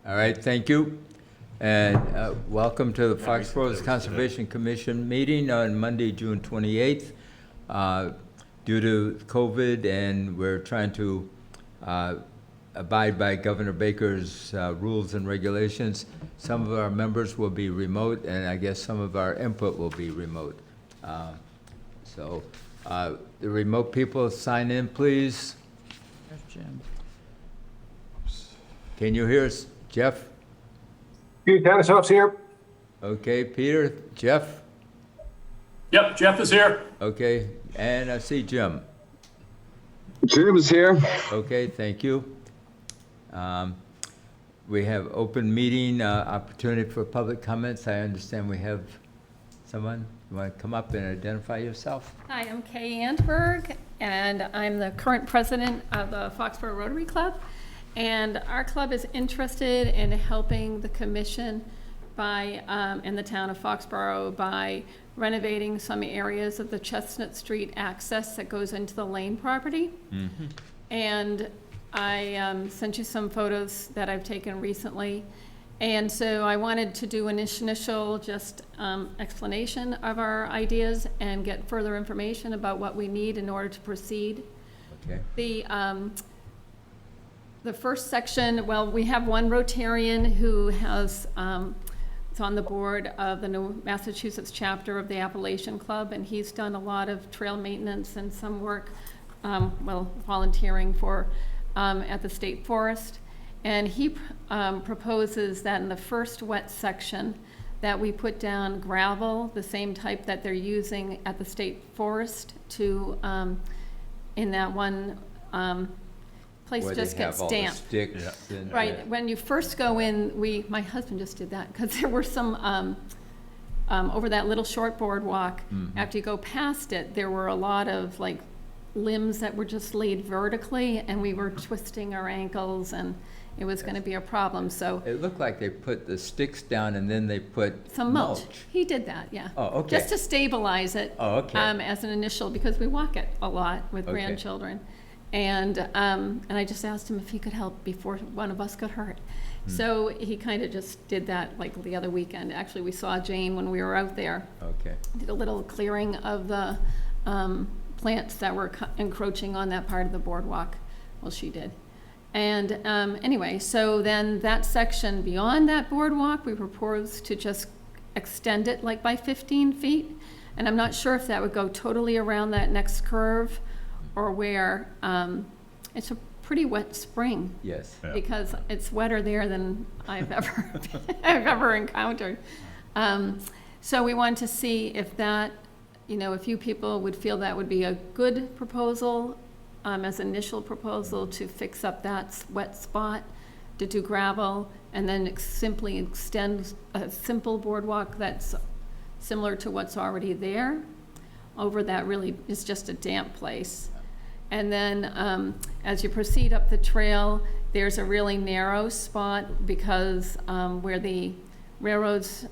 All right, thank you. And welcome to the Foxborough Conservation Commission meeting on Monday, June 28th. Due to COVID, and we're trying to abide by Governor Baker's rules and regulations, some of our members will be remote, and I guess some of our input will be remote. So the remote people, sign in, please. There's Jim. Can you hear us, Jeff? Peter Tanisov's here. Okay, Peter, Jeff? Yep, Jeff is here. Okay, and I see Jim. Jim is here. Okay, thank you. We have open meeting opportunity for public comments. I understand we have someone. You want to come up and identify yourself? Hi, I'm Kay Antberg, and I'm the current president of the Foxborough Rotary Club. And our club is interested in helping the commission by, in the town of Foxborough, by renovating some areas of the Chestnut Street access that goes into the Lane property. Mm-hmm. And I sent you some photos that I've taken recently. And so I wanted to do an initial just explanation of our ideas and get further information about what we need in order to proceed. Okay. The first section, well, we have one Rotarian who has, is on the board of the New Massachusetts chapter of the Appalachian Club, and he's done a lot of trail maintenance and some work, volunteering for, at the state forest. And he proposes that in the first wet section that we put down gravel, the same type that they're using at the state forest to, in that one place Where just they have gets all damp. the sticks and, Right, when you first go in, my husband just did that, because there were some, over that little short boardwalk, after you go past it, there were a lot of like limbs that were just laid vertically, and we were twisting our ankles, and it was gonna be a problem, so. It looked like they put the sticks down and then they put Some mulch. He did that, yeah. Oh, okay. Just to stabilize it. Oh, okay. As an initial, because we walk it a lot with Okay. grandchildren. And I just asked him if he could help before one of us got hurt. So he kind of just did that like the other weekend. Actually, we saw Jane when we were out there. Okay. Did a little clearing of the plants that were encroaching on that part of the boardwalk. Well, she did. And anyway, so then that section beyond that boardwalk, we proposed to just extend it like by 15 feet. And I'm not sure if that would go totally around that next curve or where. It's a pretty wet spring. Yes. Yeah. Because it's wetter there than I've ever encountered. So we wanted to see if that, a few people would feel that would be a good proposal, as initial proposal to fix up that wet spot, to do gravel, and then simply extend a simple boardwalk that's similar to what's already there over that really is just a damp place. And then as you proceed up the trail, there's a really narrow spot because where the railroad's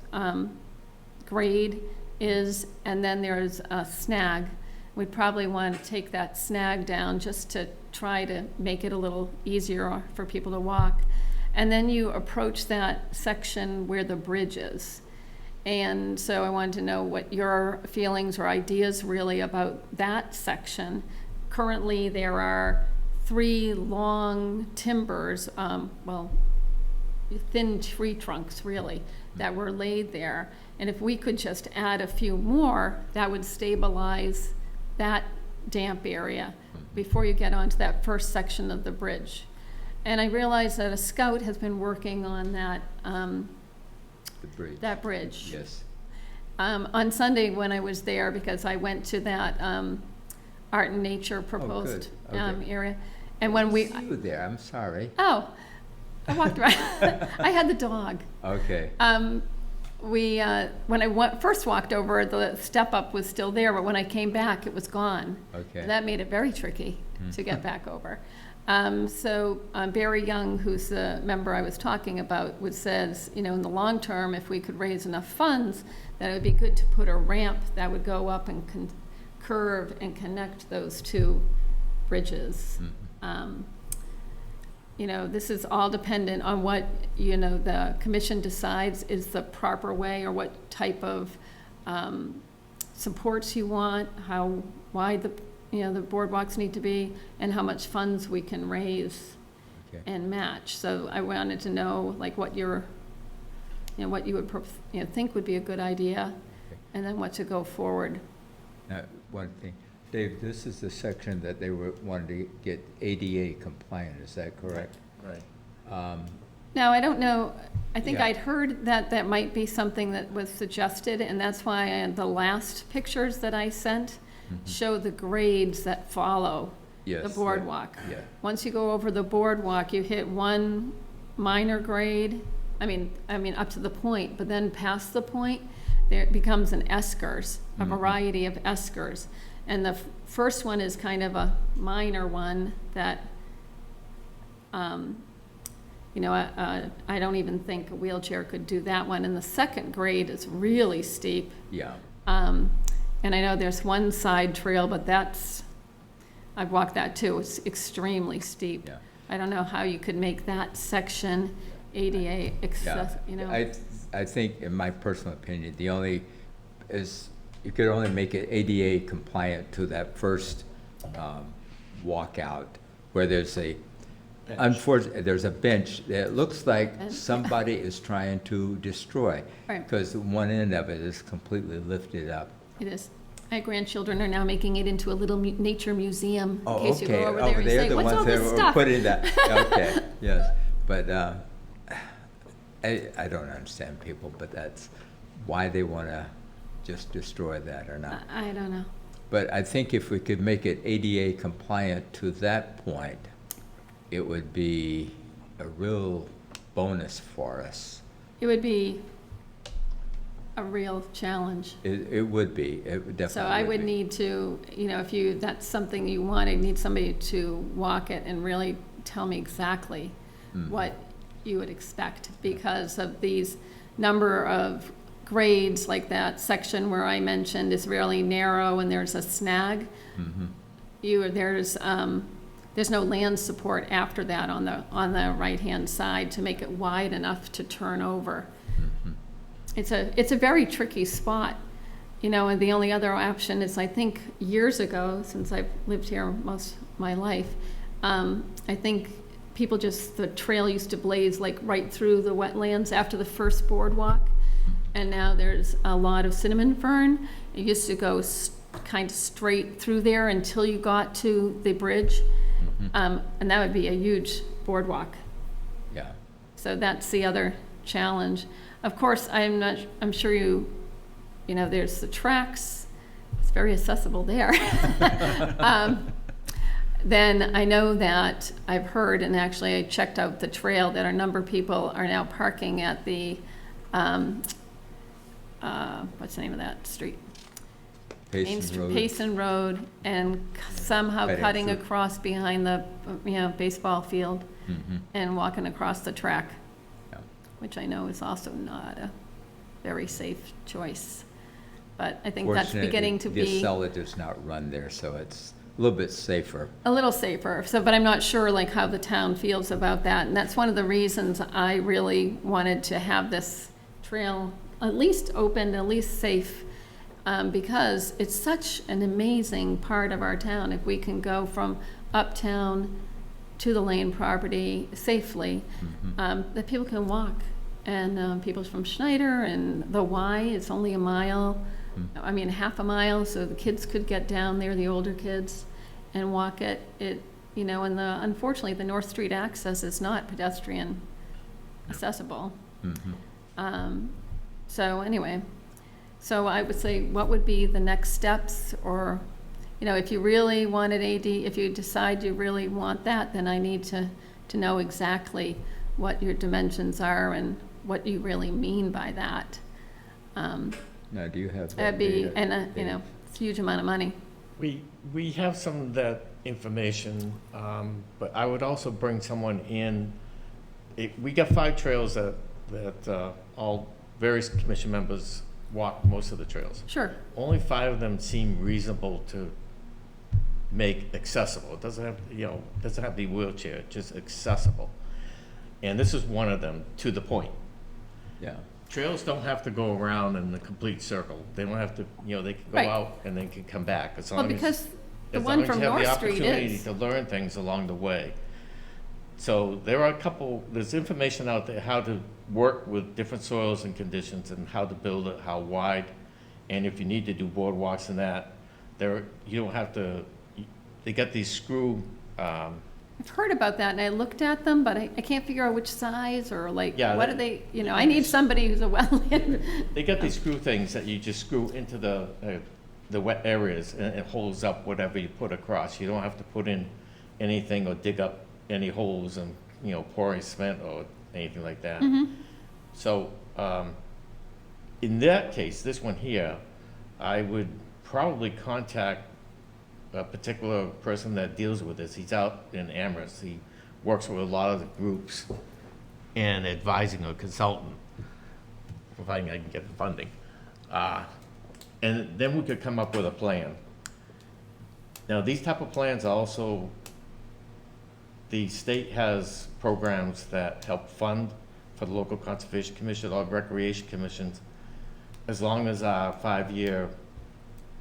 grade is, and then there's a snag. We'd probably want to take that snag down just to try to make it a little easier for people to walk. And then you approach that section where the bridge is. And so I wanted to know what your feelings or ideas really about that section. Currently, there are 3 long timbers, thin tree trunks really, that were laid there. And if we could just add a few more, that would stabilize that damp area before you get onto that first section of the bridge. And I realize that a scout has been working on that, The bridge. that bridge. Yes. On Sunday when I was there, because I went to that art and nature proposed good. Okay. area. And when we, See you there, I'm sorry. I walked around. I had the dog. Okay. When I first walked over, the step up was still there, but when I came back, it was gone. Okay. That made it very tricky to get back over. So Barry Young, who's the member I was talking about, says, in the long term, if we could raise enough funds, that it would be good to put a ramp that would go up and curve and connect those 2 bridges. this is all dependent on what, the commission decides is the proper way, or what type of supports you want, how wide the boardwalks need to be, and how much funds we can raise Okay. and match. So I wanted to know, like, what your, what you would, think would be a good idea, and then what to go forward. Now, one thing, Dave, this is the section that they wanted to get ADA compliant, is that correct? Right. Now, I don't know, I think Yeah. I'd heard that that might be something that was suggested, and that's why the last pictures that I sent show the grades that follow Yes, the that- boardwalk. yeah. Once you go over the boardwalk, you hit one minor grade, I mean, up to the point, but then past the point, there it becomes an eskers, a variety of eskers. And the first one is kind of a minor one that, I don't even think a wheelchair could do that one. And the second grade is really steep. Yeah, And I know there's one side trail, but I've walked that too. It's extremely steep. Yeah. I don't know how you could make that section ADA access, I think, in my personal opinion, you could only make it ADA compliant to that first walkout, where there's there's a bench that looks like Bench. somebody is trying to destroy, Right. because one end of it is completely lifted up. It is. My grandchildren are now making it into a little nature museum, in Oh, case you okay. go over there and they're say, the what's ones all that this were stuff? putting that. Okay, yes, but I don't understand people, but that's why they want to just destroy that or not. I don't know. But I think if we could make it ADA compliant to that point, it would be a real bonus for us. It would be a real challenge. It would be, it would definitely So I would be. need to, if that's something you want, I need somebody to walk it and really tell me exactly what you would expect, because of these number of grades, like that section where I mentioned is really narrow and there's a snag. There's no land support after that on the right-hand side to make it wide enough to turn over. It's a very tricky spot, and the only other option is, I think, years ago, since I've lived here most of my life, I think the trail used to blaze like right through the wetlands after the first boardwalk. And now there's a lot of cinnamon fern. It used to go kind of straight through there until you got to the bridge. And that would be a huge boardwalk. Yeah, So that's the other challenge. Of course, I'm sure there's the tracks. It's very accessible there. Then I know that I've heard, and actually I checked out the trail, that a number of people are now parking at the, what's the name of that street? Payson Road. Payson Road, and somehow Cutting cutting through. across behind the, baseball field Mhm. and walking across the track, Yeah. which I know is also not a very safe choice. But I think that's beginning to Fortunately, be the Acela does not run there, so it's a little bit safer. a little safer. So, but I'm not sure like how the town feels about that. And that's one of the reasons I really wanted to have this trail at least open, at least safe, because it's such an amazing part of our town. If we can go from uptown to the Lane property safely, that people can walk. And people from Schneider and the Y, it's only a mile, half a mile, so the kids could get down there, the older kids, and walk it. And unfortunately, the North Street access is not pedestrian accessible. So anyway, so I would say, what would be the next steps? Or, if you really wanted if you decide you really want that, then I need to know exactly what your dimensions are and what you really mean by that. Now, do you have that That'd be, data, and, Dave? it's a huge amount of money. We have some of that information, but I would also bring someone in. We got 5 trails that all various commission members walk most of the trails. Sure. Only 5 of them seem reasonable to make accessible. It doesn't have, doesn't have to be wheelchair, just accessible. And this is one of them, to the point. Yeah. Trails don't have to go around in the complete circle. They don't have to, they can go Right. out and they can come back, as Well, long as, because the as one long as from you have the North Street opportunity is. to learn things along the way. So there are there's information out there how to work with different soils and conditions and how to build it, how wide, and if you need to do boardwalks and that, you don't have to, they got these screw, I've heard about that, and I looked at them, but I can't figure out which size, or like, Yeah, what that- are they, I need somebody who's a wetland. they got these screw things that you just screw into the wet areas, and it holds up whatever you put across. You don't have to put in anything or dig up any holes and, pour any cement or anything like that. So, in that case, this one here, I would probably contact a particular person that deals with this. He's out in Amherst. He works with a lot of the groups and advising a consultant, providing I can get the funding. And then we could come up with a plan. Now, these type of plans also, the state has programs that help fund for the local conservation commission or recreation commissions, as long as our 5-year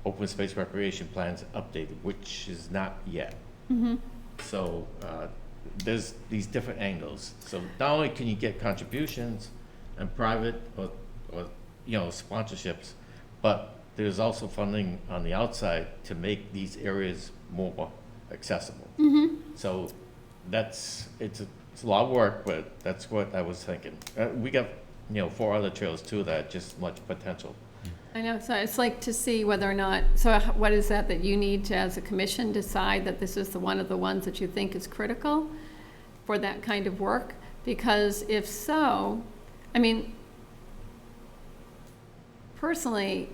open space recreation plan's updated, which is not yet. So there's these different angles. So not only can you get contributions and private or sponsorships, but there's also funding on the outside to make these areas more accessible. So it's a lot of work, but that's what I was thinking. We got 4 other trails too that just much potential. I know, so it's like to see whether or not, so what is that you need to, as a commission, decide that this is one of the ones that you think is critical for that kind of work? Because if so, personally,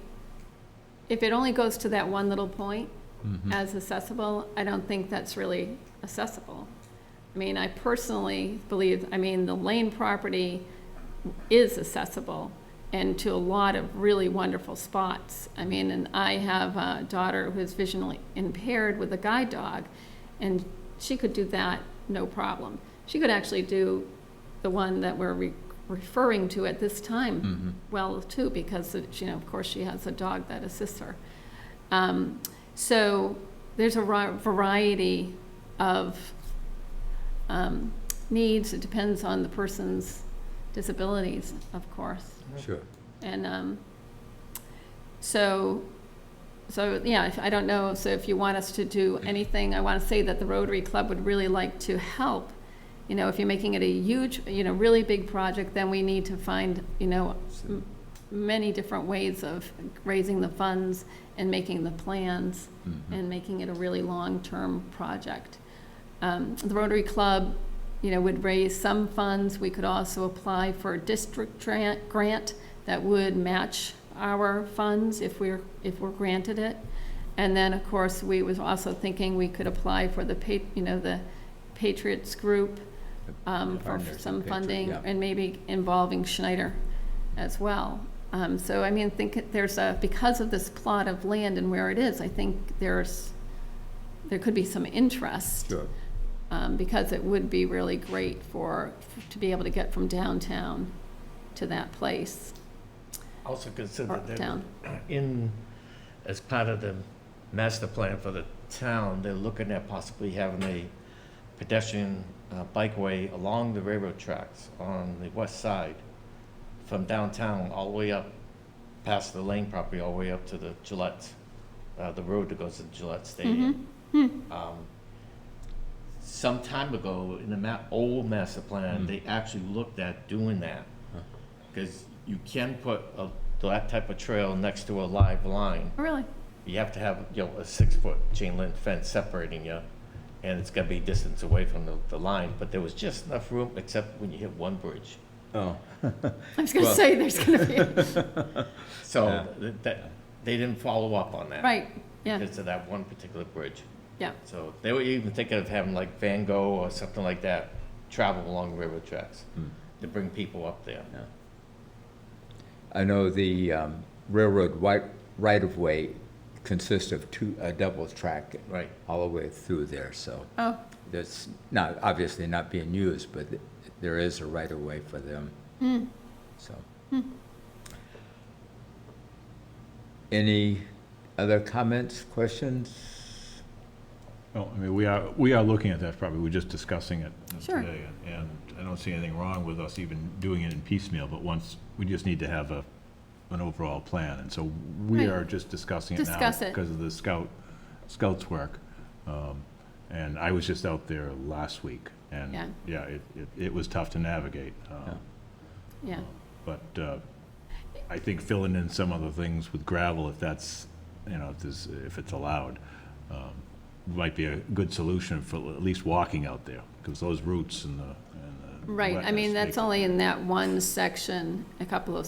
if it only goes to that one little point as accessible, I don't think that's really accessible. I personally believe, the Lane property is accessible and to a lot of really wonderful spots. And I have a daughter who is visually impaired with a guide dog, and she could do that no problem. She could actually do the one that we're referring to at this time well too, because of course she has a dog that assists her. So there's a variety of needs. It depends on the person's disabilities, of course. Sure. And so yeah, I don't know, so if you want us to do anything, I want to say that the Rotary Club would really like to help. If you're making it a huge, really big project, then we need to find, many different ways of raising the funds and making the plans and making it a really long-term project. The Rotary Club, would raise some funds. We could also apply for a district grant that would match our funds if we're granted it. And then, of course, we was also thinking we could apply for the Patriots Group for some funding, and maybe involving Schneider as well. So think there's because of this plot of land and where it is, I think there could be some interest. Sure. Because it would be really great to be able to get from downtown to that place. Also consider Or that town. as part of the master plan for the town, they're looking at possibly having a pedestrian bikeway along the railroad tracks on the west side, from downtown all the way up past the Lane property, all the way up to the Gillette, the road that goes to the Gillette Stadium. Some time ago, in the old master plan, they actually looked at doing that, because you can put that type of trail next to a live line. Oh, really? You have to have, a 6-foot chain link fence separating you, and it's gotta be distance away from the line, but there was just enough room, except when you hit one bridge. Oh. I was going to say there's going to be, So that, they didn't follow up on that. right, yeah, Because of that one particular bridge. yeah. So they were even thinking of having like Van Gogh or something like that travel along the railroad tracks to bring people up there. Yeah. I know the railroad right-of-way consists of a double track. Right. All the way through there, so Oh, that's not, obviously not being used, but there is a right of way for them, so. Any other comments, questions? Well, I mean, we are looking at that probably, we're just discussing it Sure. today. And I don't see anything wrong with us even doing it in piecemeal, but we just need to have an overall plan. And so we Right. are just discussing it now. Discuss it. Because of the scouts work. And I was just out there last week, and Yeah. it was tough to navigate. yeah. But I think filling in some other things with gravel, if that's, if it's allowed, might be a good solution for at least walking out there, because those routes and the Right, I mean, wetness that's make- only in that one section, a couple of,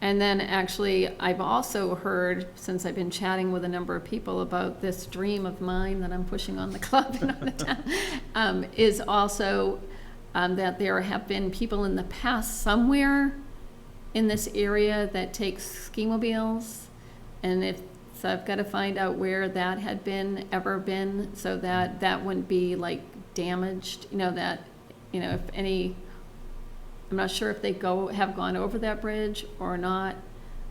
and then actually, I've also heard, since I've been chatting with a number of people about this dream of mine that I'm pushing on the club and on the town, is also that there have been people in the past somewhere in this area that take ski mobiles, and so I've got to find out where that had ever been, so that that wouldn't be like damaged, if any, I'm not sure if they have gone over that bridge or not.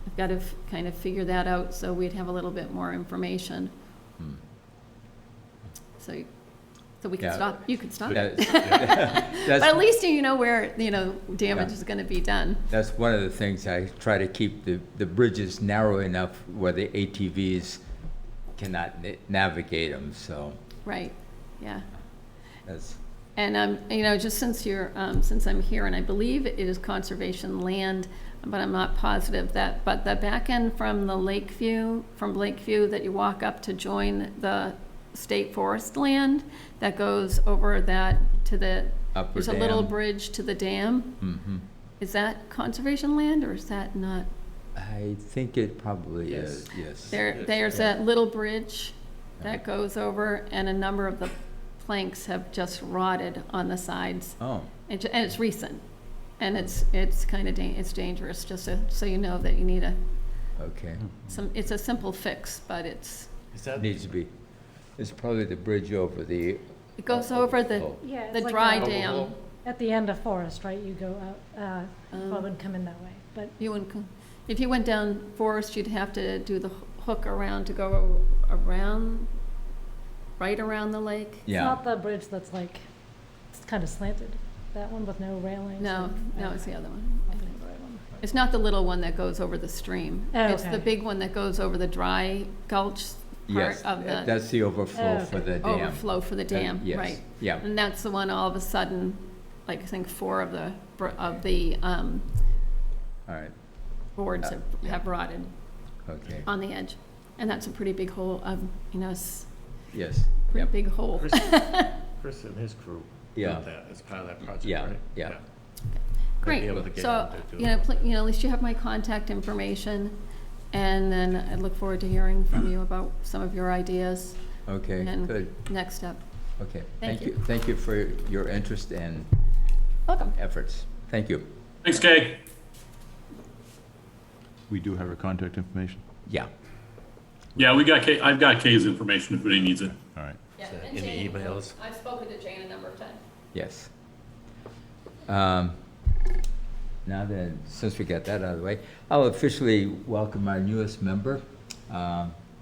I've got to kind of figure that out, so we'd have a little bit more information. So we could Yeah. stop, you could stop. That's- But at least you know where, damage is gonna be done. That's one of the things, I try to keep the bridges narrow enough where the ATVs cannot navigate them, so Right, yeah. that's, And, just since since I'm here, and I believe it is conservation land, but I'm not positive but the back end from Lakeview that you walk up to join the state forest land, that goes over that to the, Upper there's a little dam. bridge to the dam. Is that conservation land, or is that not? I think it probably Yes. is, yes. There's that little bridge that goes over, and a number of the planks have just rotted on the sides. Oh, And it's recent, and it's kind of, it's dangerous, just so you know that you need okay. it's a simple fix, but Is that, Needs to be, it's probably the bridge over the, it goes over the Oh. Yeah, the it's like dry a- dam. At the end of Forest, right, you go out, well, wouldn't come in that way, but You wouldn't, if you went down Forest, you'd have to do the hook around to go around, right around the lake. it's yeah. not the bridge that's like, it's kind of slanted, that one with no railings. No, and- it's the other one. I think the right one. It's not the little one that goes over the stream. Oh, It's the okay. big one that goes over the dry gulch Yes, part of the that's the overflow Oh, for okay. the dam. overflow for the dam, yes, right. yeah. And that's the one all of a sudden, like, I think 4 of the All right, boards yeah. have rotted okay, on the edge. And that's a pretty big hole, yes, pretty yep, big hole. Chris and his crew Yeah. did that as part of that project, Yeah, right? yeah. Great, be able to get so, out there, too. at least you have my contact information, and then I look forward to hearing from you about some of your ideas okay, and good, next step. okay. Thank you. Thank you for your interest and Welcome. efforts. Thank you. Thanks, Kay. We do have her contact information? Yeah, Yeah, I've got Kay's information if anybody needs it. All right. Yeah, that and in the Jane, emails? I've spoken to Jane a number of times. yes. Now then, since we got that out of the way, I'll officially welcome our newest member.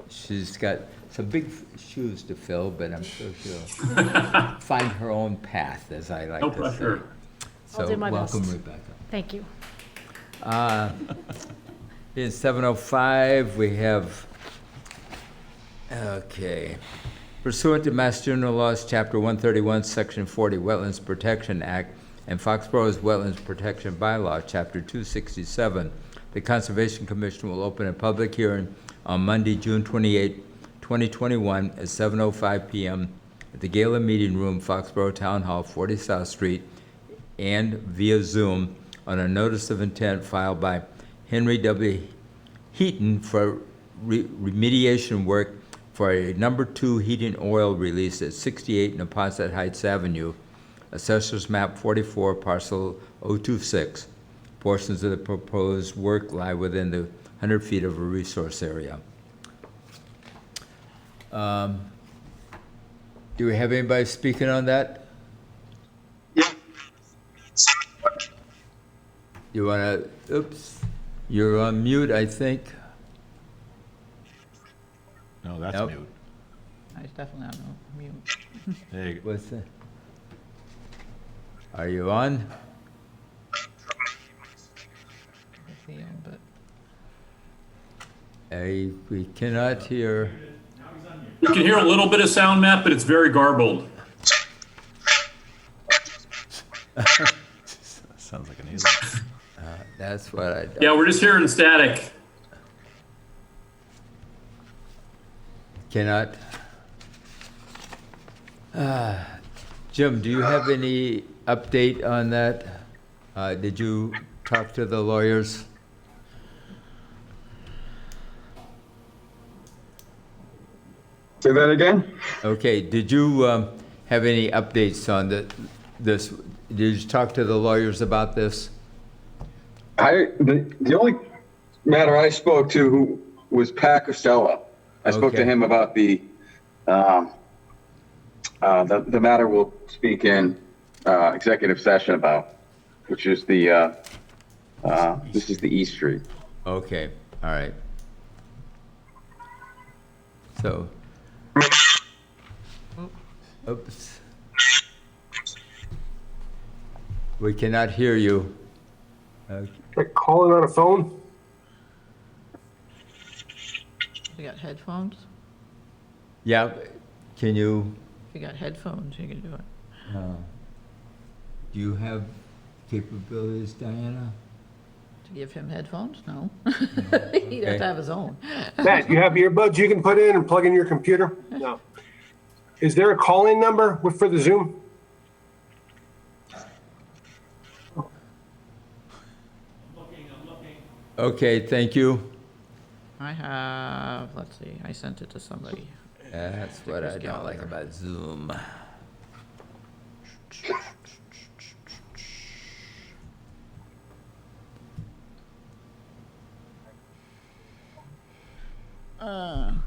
She's got some big shoes to fill, but I'm sure she'll find her own path, as I like No to pressure. say. I'll do my So welcome, best. Rebecca. Thank you. In 7:05, we have, okay. Pursuant to Mass General Laws, Chapter 131, Section 40, Wetlands Protection Act, and Foxborough's Wetlands Protection Bylaw, Chapter 267, the Conservation Commission will open a public hearing on Monday, June 28, 2021, at 7:05 p.m. at the Gala Meeting Room, Foxborough Town Hall, 40 South Street, and via Zoom on a notice of intent filed by Henry W. Heaton for remediation work for a number 2 heating oil release at 68 Neponset Heights Avenue, Assessors Map 44, Parcel 026. Portions of the proposed work lie within the 100 feet of a resource area. Do we have anybody speaking on that? Yeah. You want to, oops, you're on mute, I think. No, that's Nope. mute. I definitely don't know, mute. There you go. What's that? Are you on? I see him, but We cannot hear. We can hear a little bit of sound, Matt, but it's very garbled. Sounds like an alien. That's what I. Yeah, we're just hearing static. Cannot. Jim, do you have any update on that? Did you talk to the lawyers? Say that again? Okay, did you have any updates on this? Did you talk to the lawyers about this? The only matter I spoke to who was Pat Costello. I spoke to Okay. him about the matter we'll speak in executive session about, which is this is the East Street. Okay, all right. So, oops. We cannot hear you. Calling on a phone? you got headphones? Yeah, can you, If you got headphones, you can do it. do you have capabilities, Diana? To give him headphones? No. He'd have to have his own. Matt, you have earbuds you can put in and plug in your computer? No. Is there a call-in number for the Zoom? Okay, thank you. I have, let's see, I sent it to somebody. That's what I don't like about Zoom.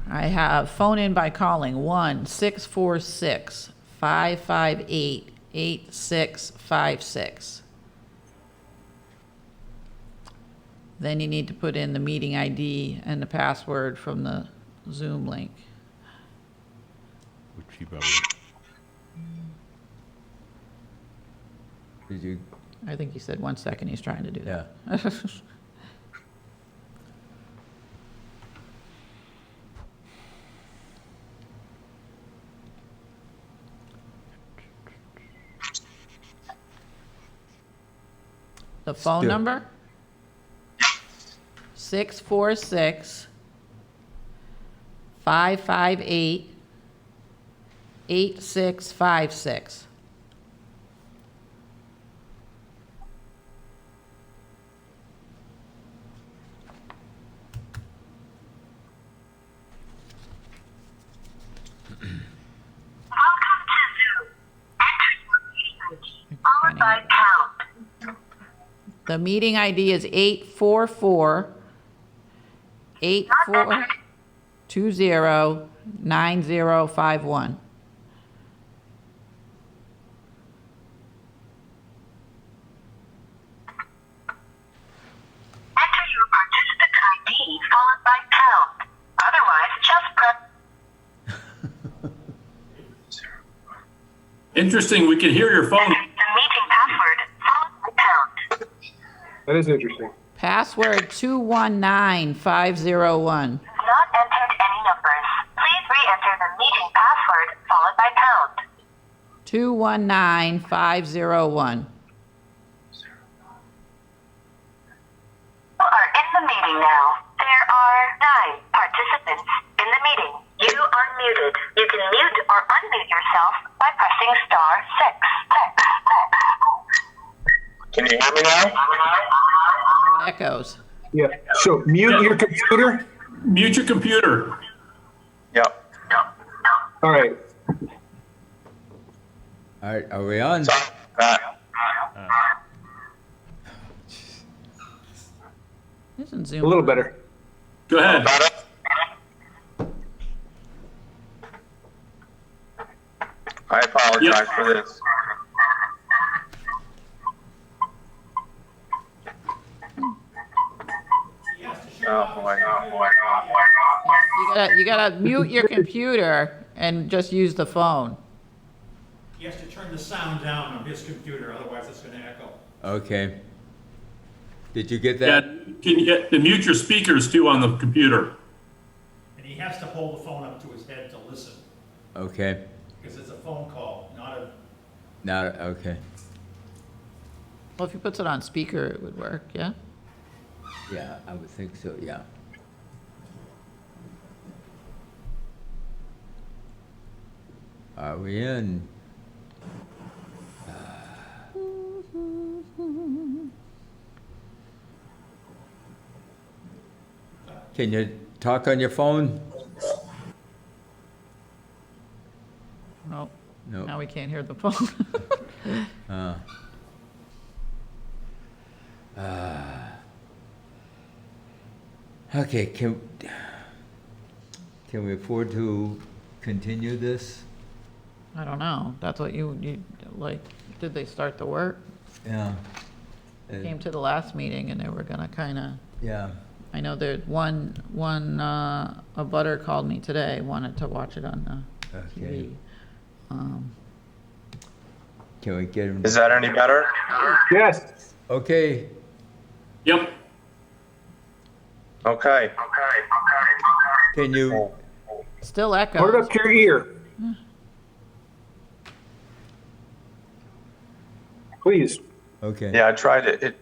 I have phone in by calling 1-646-558-8656. Then you need to put in the meeting ID and the password from the Zoom link. Which you probably, Did you, I think he said 1 second, he's trying to do yeah. that. The phone Still- number? 646-558-8656. The meeting ID is 844-20-9051. Enter your participant ID followed by pound. Otherwise, just press. Interesting, we can hear your phone. The meeting password followed by pound. That is interesting. Password 219501. Not entered any numbers. Please re-enter the meeting password followed by pound. 219501. You are in the meeting now. There are 9 participants in the meeting. You are muted. You can mute or unmute yourself by pressing *6. Can you hear me now? Echoes. Yeah. So mute your computer. Mute your computer. Yep. All right. All right, are we on? Isn't Zoom? A little better. Go ahead. I apologize for this. Oh, boy. You gotta mute your computer and just use the phone. He has to turn the sound down on his computer, otherwise it's gonna echo. Okay. Did you get Yeah, that? can you and mute your speakers too on the computer? And he has to hold the phone up to his head to listen, Okay. because it's a phone call, not a, Now, okay. Well, if he puts it on speaker, it would work, yeah? Yeah, I would think so, yeah. Are we in? Can you talk on your phone? No, No. now we can't hear the phone. Okay, can we afford to continue this? I don't know, that's what you, like, did they start the work? Yeah. Came to the last meeting and they were gonna kinda, Yeah, I know there's a butter called me today, wanted to watch it on the okay. TV. Can we get him? Is that any better? Yes. Okay, Yep. Okay. can you, Still Put it echoes. up to your ear. Please. okay. Yeah, I tried it.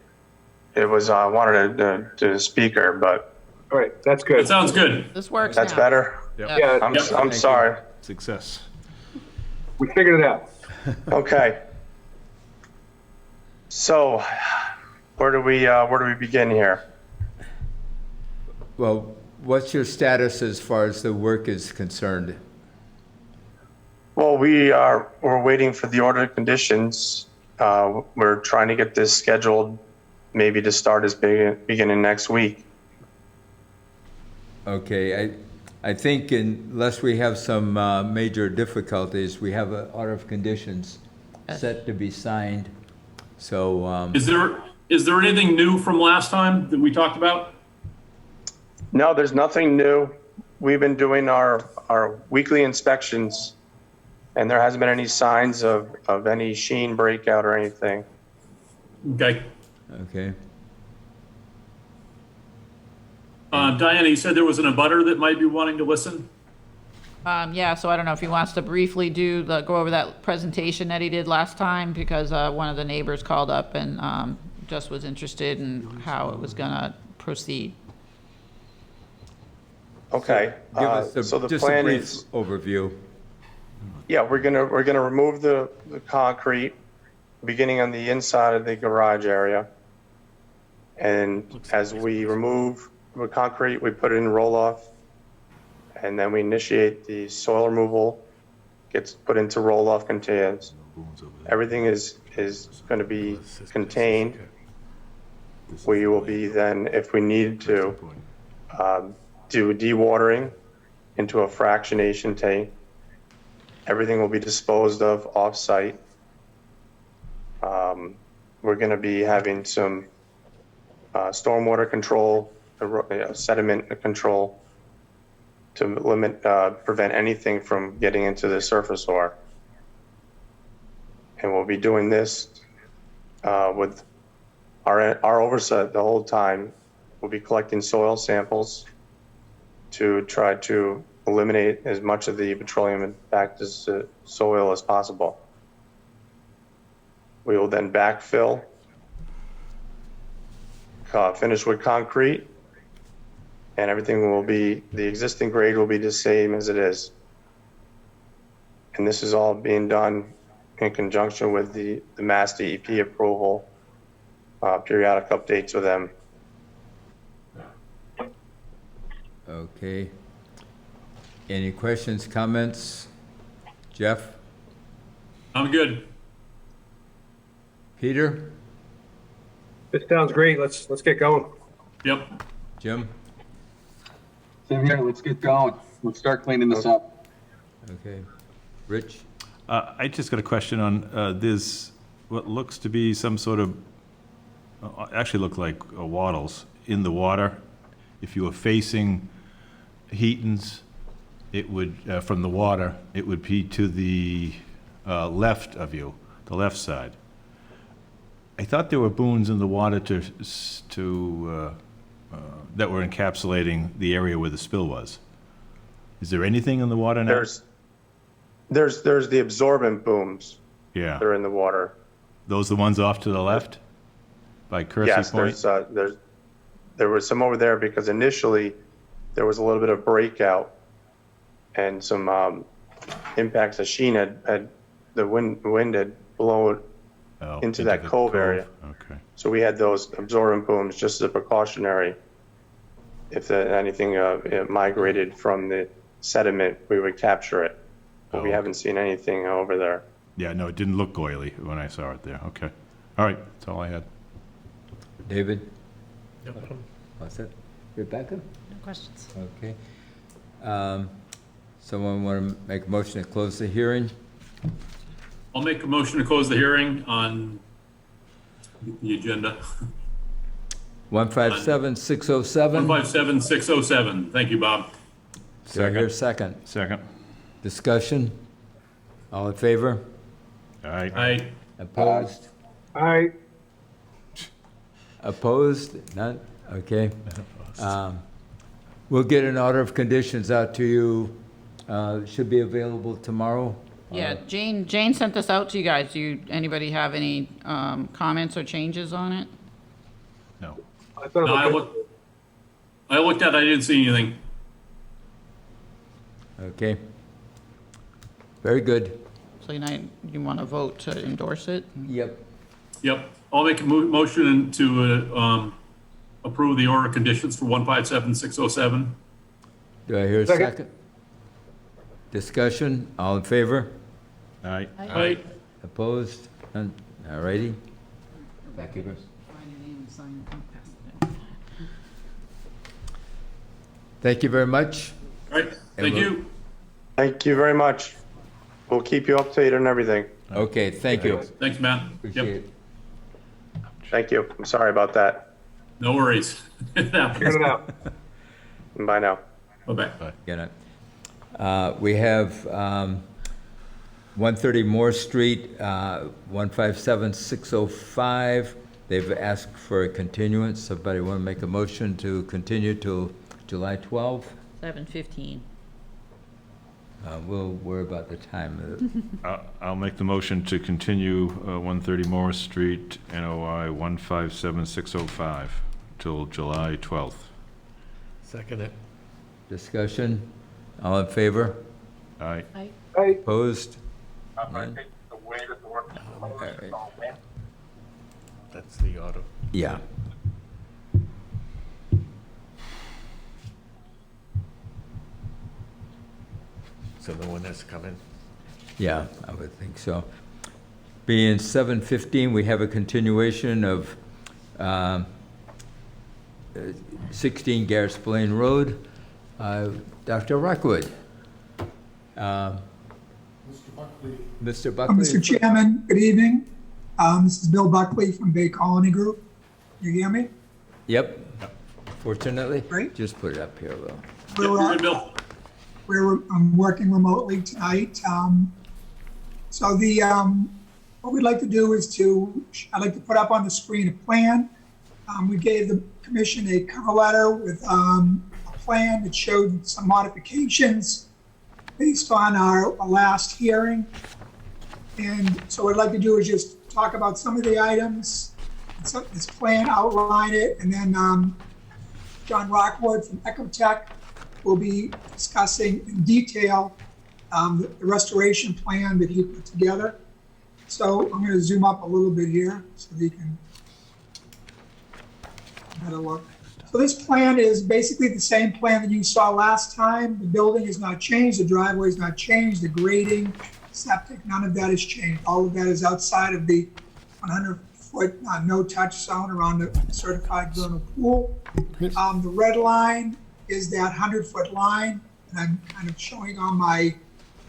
It was, I wanted to do the speaker, but All right, that's That good. sounds good. This works that's now. better. Yeah. Yeah, I'm Thank you. sorry. Success. we figured it out. Okay. So, where do we begin here? Well, what's your status as far as the work is concerned? Well, we're waiting for the order of conditions. We're trying to get this scheduled, maybe to start as beginning next week. Okay, I think unless we have some major difficulties, we have an order of conditions set to be signed. So, Is there anything new from last time that we talked about? No, there's nothing new. We've been doing our weekly inspections, and there hasn't been any signs of any sheen breakout or anything. Okay. okay. Diana, you said there was an abutter that might be wanting to listen? Yeah, so I don't know if he wants to briefly go over that presentation that he did last time, because one of the neighbors called up and just was interested in how it was gonna proceed. Okay. Give us So the just a plan brief is, overview. yeah, we're gonna remove the concrete beginning on the inside of the garage area. And as we remove the concrete, we put it in roll-off. And then we initiate the soil removal, gets put into roll-off containers. Everything is going to be contained. We will be then, if we need to, do dewatering into a fractionation tank. Everything will be disposed of off-site. We're going to be having some stormwater control, sediment control, to prevent anything from getting into the surface ore. And we'll be doing this with our oversight the whole time. We'll be collecting soil samples to try to eliminate as much of the petroleum back to soil as possible. We will then backfill, finish with concrete, and everything will be, the existing grade will be the same as it is. And this is all being done in conjunction with the Mass DEP approval, periodic updates with them. Okay. Any questions, comments? Jeff? I'm good. Peter? This sounds great. Let's get going. Yep. Jim? Same here, let's get going. Let's start cleaning this up. Okay. Rich? I just got a question on, there's what looks to be some sort of, actually look like wattles in the water. If you were facing Heaton's, it would, from the water, it would be to the left of you, the left side. I thought there were boons in the water that were encapsulating the area where the spill was. Is there anything in the water now? There's the absorbent booms Yeah. that are in the water. Those the ones off to the left? By Kersey Yes, Point? there was some over there because initially there was a little bit of breakout and some impacts that Sheen had the wind had blown Oh, into that the cove area. Okay. So we had those absorbent booms just as a precautionary. If anything migrated from the sediment, we would capture it. But we Oh. haven't seen anything over there. Yeah, no, it didn't look oily when I saw it there. Okay. All right, that's all I had. David? No problem. What's that? Rebecca? No questions. Okay. Someone want to make a motion to close the hearing? I'll make a motion to close the hearing on the agenda. 157607? 157607. Thank you, Bob. Do I hear a second? Second. Discussion? All in favor? All right. Aye. Opposed? Aye. Opposed? None? Okay. We'll get an order of conditions out to you. Should be available tomorrow. Yeah, Jane sent this out to you guys. Anybody have any comments or changes on it? No. I thought it No, looked good. I looked at it, I didn't see anything. Okay. Very good. So you want to vote to endorse it? Yep. Yep. I'll make a motion to approve the order of conditions for 157607. Do I hear a Second. second? Discussion? All in favor? All right. Aye. Opposed? None? All righty. Thank you, Chris. Thank you very much. All right, thank you. Thank you very much. We'll keep you updated on everything. Okay, thank you. Thanks, Matt. Appreciate Yep, it. Thank you. I'm sorry about that. no worries. It happens. Figured it out. Bye now. Bye-bye. Good night. We have 130 Moore Street, 157605. They've asked for a continuance. Somebody want to make a motion to continue till July 12th? 7:15. We'll worry about the time. I'll make the motion to continue 130 Morris Street, NOI 157605 till July 12th. Second it. Discussion? All in favor? All right. Aye. Aye. Opposed? None? All right. That's the auto. Yeah. So the one that's coming. Yeah, I would think so. Being 7:15, we have a continuation of 16 Garrett's Plain Road. Dr. Rockwood. Mr. Buckley. Mr. Chairman, good evening. This is Bill Buckley from Bay Colony Group. You hear me? Yep. Fortunately. Great. Just put it up here, Will. We're, Good, Bill. I'm working remotely tonight. So what we'd like to do is I'd like to put up on the screen a plan. We gave the commission a cover letter with a plan that showed some modifications based on our last hearing. And so what I'd like to do is just talk about some of the items, this plan, outline it, and then John Rockwood from Ecotech will be discussing in detail the restoration plan that he put together. So I'm going to zoom up a little bit here so that you can better look. So this plan is basically the same plan that you saw last time. The building has not changed, the driveway has not changed, the grading, septic, none of that has changed. All of that is outside of the 100-foot no-touch zone around the certified vernal pool. The red line is that 100-foot line, and I'm kind of showing on my,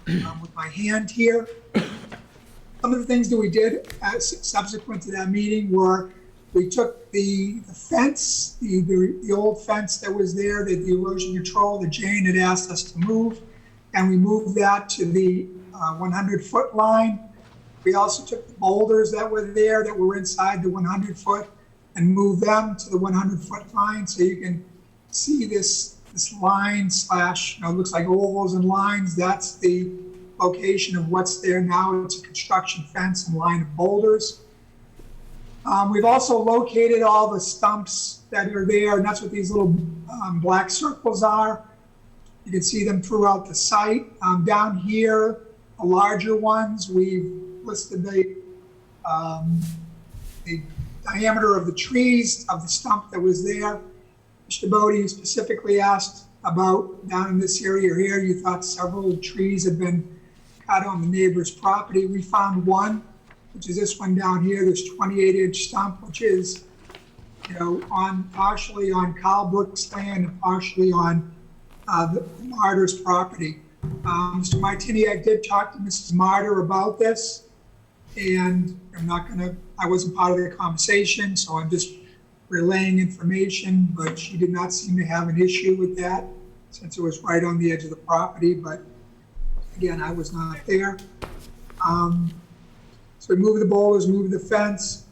with my hand here. Some of the things that we did subsequent to that meeting were we took the fence, the old fence that was there, the erosion control that Jane had asked us to move, and we moved that to the 100-foot line. We also took the boulders that were there that were inside the 100-foot and moved them to the 100-foot line. So you can see this line slash, it looks like ovals and lines. That's the location of what's there now. It's a construction fence and line of boulders. We've also located all the stumps that are there, and that's what these little black circles are. You can see them throughout the site. Down here, the larger ones, we've listed the diameter of the trees, of the stump that was there. Mr. Bodie specifically asked about down in this area here, you thought several trees had been cut on the neighbor's property. We found one, which is this one down here, this 28-inch stump, which is, partially on Carl Brook's land and partially on the Martyr's property. Mr. Martiniak did talk to Mrs. Martyr about this, and I wasn't part of the conversation, so I'm just relaying information, but she did not seem to have an issue with that since it was right on the edge of the property, but again, I was not there. So we moved the boulders, moved the fence.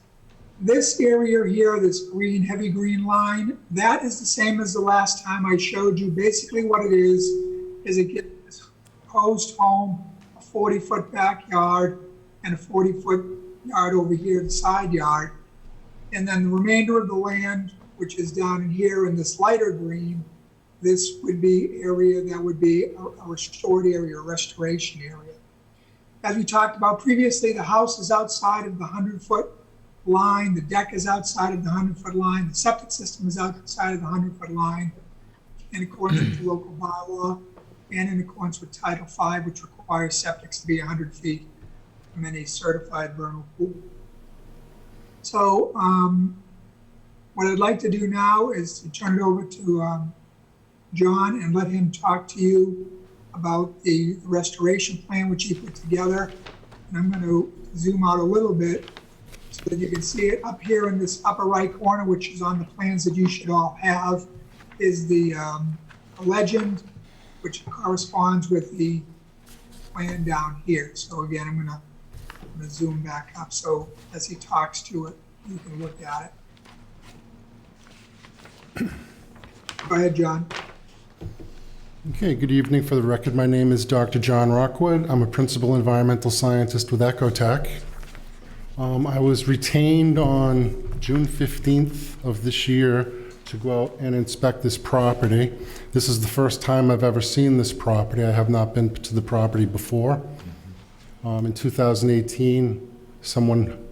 This area here, this green, heavy green line, that is the same as the last time I showed you. Basically what it is it gets this proposed home, a 40-foot backyard, and a 40-foot yard over here, the side yard. And then the remainder of the land, which is down in here in this lighter green, this would be area that would be a restored area, a restoration area. As we talked about previously, the house is outside of the 100-foot line, the deck is outside of the 100-foot line, the septic system is outside of the 100-foot line, in accordance with the local bylaw, and in accordance with Title V, which requires septics to be 100 feet from any certified vernal pool. So what I'd like to do now is to turn it over to John and let him talk to you about the restoration plan which he put together. And I'm going to zoom out a little bit so that you can see it. Up here in this upper right corner, which is on the plans that you should all have, is the legend, which corresponds with the plan down here. So again, I'm going to zoom back up so as he talks to it, you can look at it. Go ahead, John. Okay, good evening. For the record, my name is Dr. John Rockwood. I'm a principal environmental scientist with Ecotech. I was retained on June 15th of this year to go out and inspect this property. This is the first time I've ever seen this property. I have not been to the property before. In 2018, someone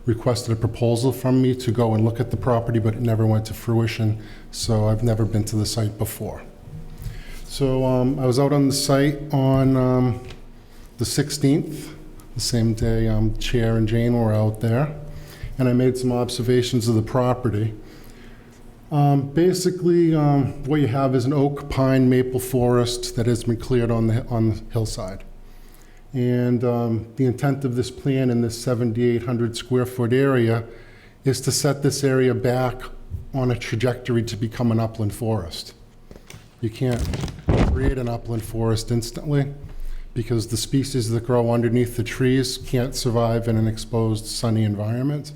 requested a proposal from me to go and look at the property, but it never went to fruition, so I've never been to the site before. So I was out on the site on the 16th, the same day Chair and Jane were out there, and I made some observations of the property. Basically, what you have is an oak, pine, maple forest that has been cleared on the hillside. And the intent of this plan in this 7,800 square foot area is to set this area back on a trajectory to become an upland forest. You can't create an upland forest instantly because the species that grow underneath the trees can't survive in an exposed sunny environment.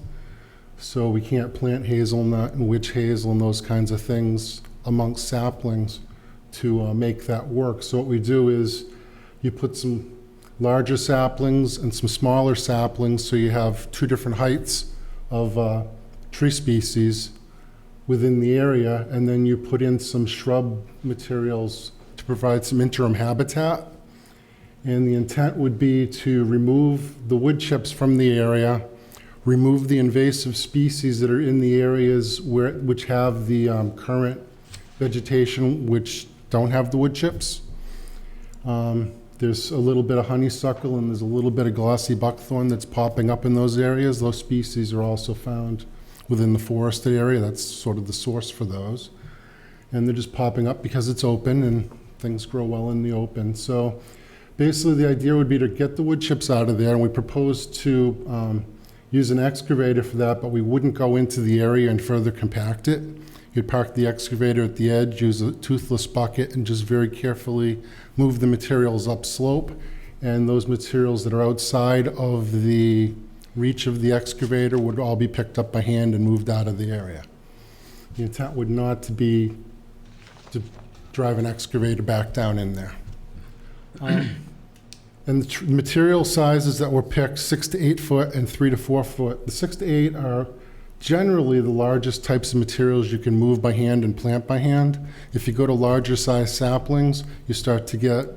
So we can't plant hazelnut and witch hazel and those kinds of things amongst saplings to make that work. So what we do is you put some larger saplings and some smaller saplings, so you have two different heights of tree species within the area, and then you put in some shrub materials to provide some interim habitat. And the intent would be to remove the wood chips from the area, remove the invasive species that are in the areas which have the current vegetation which don't have the wood chips. There's a little bit of honeysuckle and there's a little bit of glossy buckthorn that's popping up in those areas. Those species are also found within the forested area. That's sort of the source for those. and they're just popping up because it's open and things grow well in the open. So basically, the idea would be to get the wood chips out of there, and we propose to use an excavator for that, but we wouldn't go into the area and further compact it. You'd park the excavator at the edge, use a toothless bucket, and just very carefully move the materials upslope. And those materials that are outside of the reach of the excavator would all be picked up by hand and moved out of the area. The intent would not to be to drive an excavator back down in there. And the material sizes that were picked, 6 to 8 foot and 3 to 4 foot. The 6 to 8 are generally the largest types of materials you can move by hand and plant by hand. If you go to larger size saplings, you start to get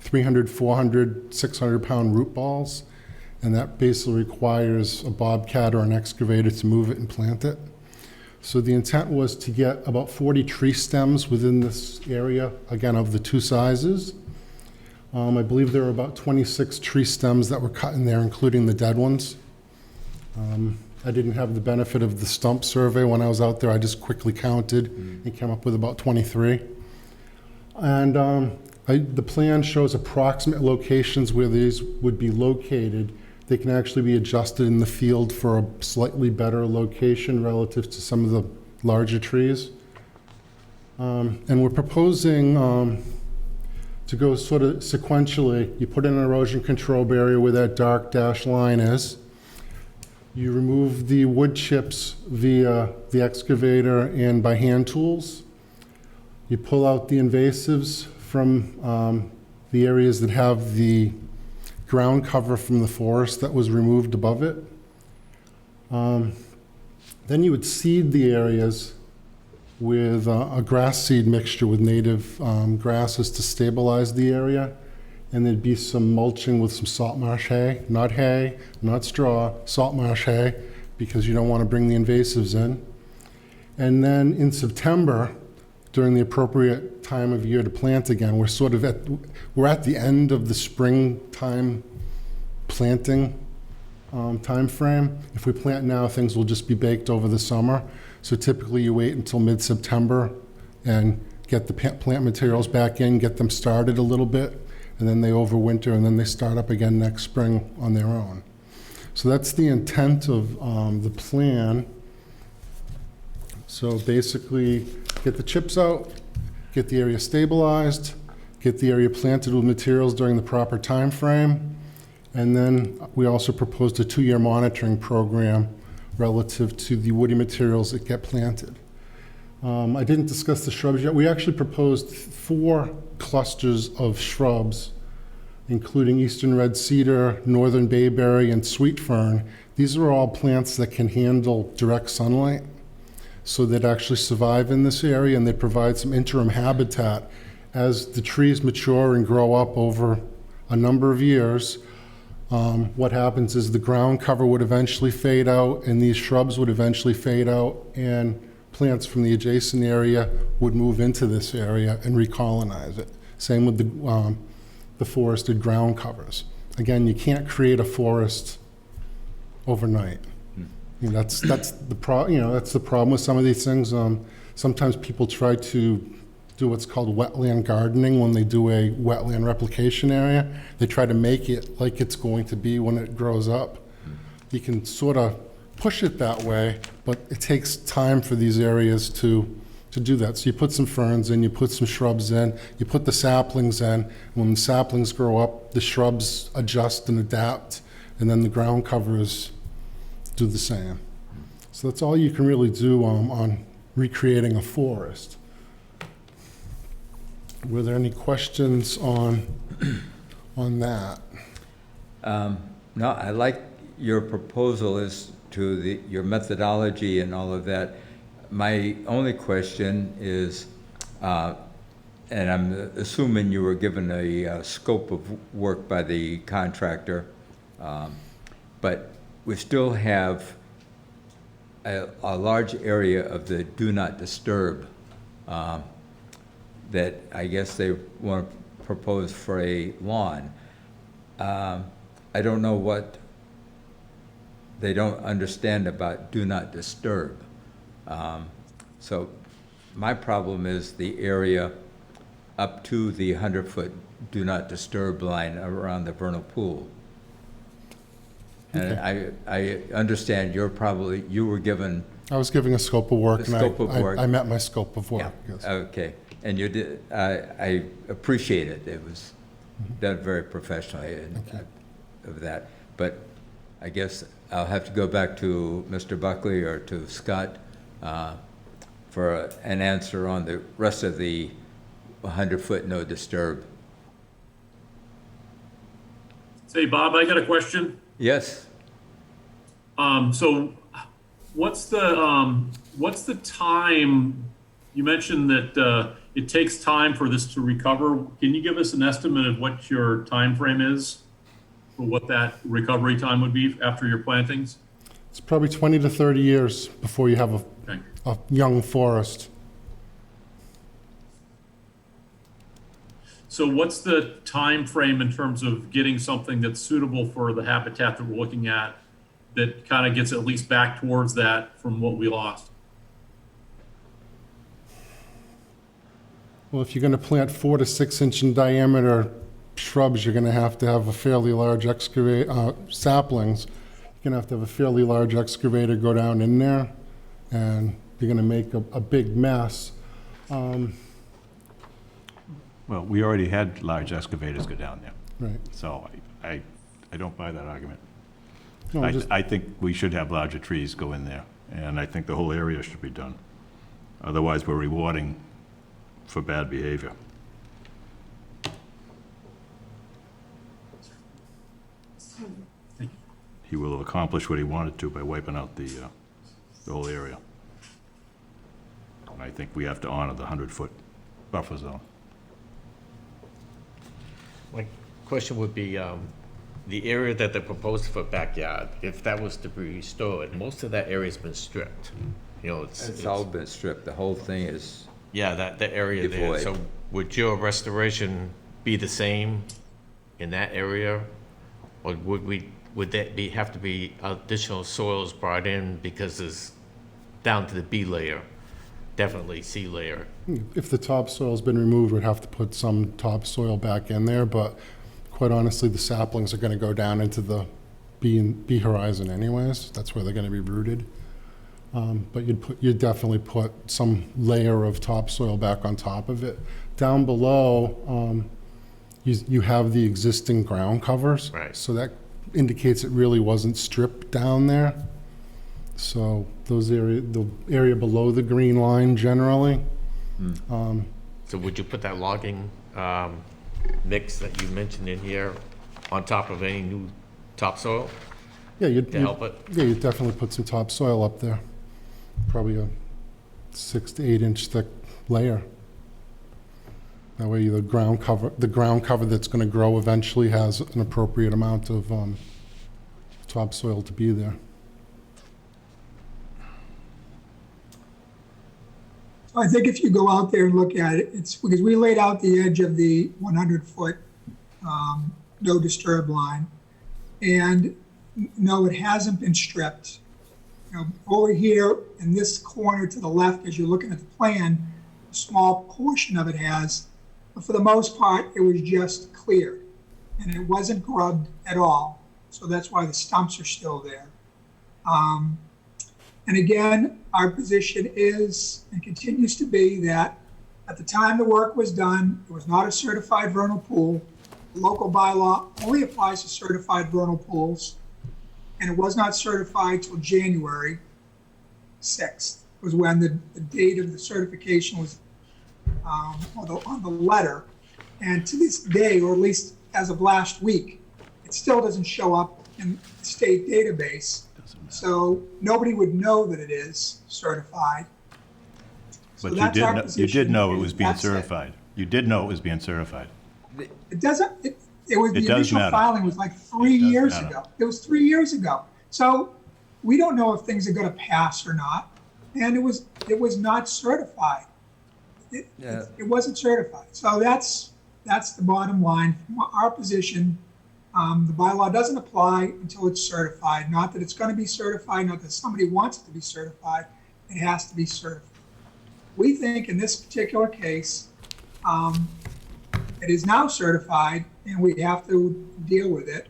300, 400, 600 pound root balls. And that basically requires a bobcat or an excavator to move it and plant it. So the intent was to get about 40 tree stems within this area, again, of the two sizes. I believe there were about 26 tree stems that were cut in there, including the dead ones. I didn't have the benefit of the stump survey when I was out there. I just quickly counted and came up with about 23. And the plan shows approximate locations where these would be located. They can actually be adjusted in the field for a slightly better location relative to some of the larger trees. And we're proposing to go sort of sequentially. You put in an erosion control barrier where that dark dashed line is. You remove the wood chips via the excavator and by hand tools. You pull out the invasives from the areas that have the ground cover from the forest that was removed above it. Then you would seed the areas with a grass seed mixture with native grasses to stabilize the area. And there'd be some mulching with some salt marsh hay, not straw, salt marsh hay, because you don't want to bring the invasives in. And then in September, during the appropriate time of year to plant again, we're at the end of the springtime planting time frame. If we plant now, things will just be baked over the summer. So typically you wait until mid-September and get the plant materials back in, get them started a little bit, and then they overwinter, and then they start up again next spring on their own. So that's the intent of the plan. So basically, get the chips out, get the area stabilized, get the area planted with materials during the proper time frame, and then we also proposed a 2-year monitoring program relative to the woody materials that get planted. I didn't discuss the shrubs yet. We actually proposed 4 clusters of shrubs, including eastern red cedar, northern bayberry, and sweet fern. These are all plants that can handle direct sunlight, so they'd actually survive in this area, and they provide some interim habitat. As the trees mature and grow up over a number of years, what happens is the ground cover would eventually fade out, and these shrubs would eventually fade out, and plants from the adjacent area would move into this area and recolonize it. Same with the forested ground covers. Again, you can't create a forest overnight. You know, that's the problem with some of these things. Sometimes people try to do what's called wetland gardening when they do a wetland replication area. They try to make it like it's going to be when it grows up. You can sort of push it that way, but it takes time for these areas to do that. So you put some ferns in, you put some shrubs in, you put the saplings in. When the saplings grow up, the shrubs adjust and adapt, and then the ground covers do the same. So that's all you can really do on recreating a forest. Were there any questions on that? No, I like your proposal as to your methodology and all of that. My only question is, and I'm assuming you were given a scope of work by the contractor, but we still have a large area of the do not disturb that I guess they want to propose for a lawn. I don't know what they don't understand about do not disturb. So my problem is the area up to the 100-foot do not disturb line around the vernal pool. And I understand you were given I was giving a scope of work, a scope of work. I met my scope of work, Yeah, yes. okay. And you did, I appreciate it. It was done very professionally of that. But I guess I'll have to go back to Mr. Buckley or to Scott for an answer on the rest of the 100-foot no disturb. Say, Bob, I got a question. Yes? So what's the time, you mentioned that it takes time for this to recover. Can you give us an estimate of what your time frame is for what that recovery time would be after your plantings? It's probably 20 to 30 years before you have a young forest. So what's the time frame in terms of getting something that's suitable for the habitat that we're looking at that kind of gets at least back towards that from what we lost? Well, if you're going to plant 4 to 6 inch in diameter shrubs, you're going to have a fairly large saplings. You're going to have a fairly large excavator go down in there, and you're going to make a big mess. Well, we already had large excavators go down there. Right. So I don't buy that argument. No, I think we should have larger trees go in there, and I think the whole area should be done. Otherwise, we're rewarding for bad behavior. He will have accomplished what he wanted to by wiping out the whole area. And I think we have to honor the 100-foot buffer zone. My question would be, the area that they proposed for backyard, if that was to be restored, most of that area's been stripped. You know, It's all been stripped. The whole thing is, yeah, that area there. Devoid. So would your restoration be the same in that area? Or would that have to be additional soils brought in because it's down to the B layer, definitely C layer? If the topsoil's been removed, we'd have to put some topsoil back in there, but quite honestly, the saplings are going to go down into the B horizon anyways. That's where they're going to be rooted. But you'd definitely put some layer of topsoil back on top of it. Down below, you have the existing ground covers. Right. So that indicates it really wasn't stripped down there. So the area below the green line generally. So would you put that logging mix that you mentioned in here on top of any new topsoil? Yeah, to help it? Yeah, you'd definitely put some topsoil up there. Probably a 6 to 8 inch thick layer. That way the ground cover that's going to grow eventually has an appropriate amount of topsoil to be there. I think if you go out there and look at it, it's because we laid out the edge of the 100-foot no disturb line. And no, it hasn't been stripped. You know, over here in this corner to the left, as you're looking at the plan, a small portion of it has, but for the most part, it was just cleared. And it wasn't grubbed at all. So that's why the stumps are still there. And again, our position is and continues to be that at the time the work was done, it was not a certified vernal pool. The local bylaw only applies to certified vernal pools, and it was not certified till January 6th, was when the date of the certification was on the letter. And to this day, or at least as of last week, it still doesn't show up in the state database. So nobody would know that it is certified. But So that's our you position, did know it and was being that's it. certified. You did know it was being certified. It doesn't, it was, It the does initial matter. filing was like 3 It does years matter. ago. It was 3 years ago. So we don't know if things are gonna pass or not. And it was not certified. It wasn't certified. So that's the bottom line. From our position, the bylaw doesn't apply until it's certified. Not that it's gonna be certified, not that somebody wants it to be certified. It has to be certified. we think in this particular case, it is now certified and we have to deal with it.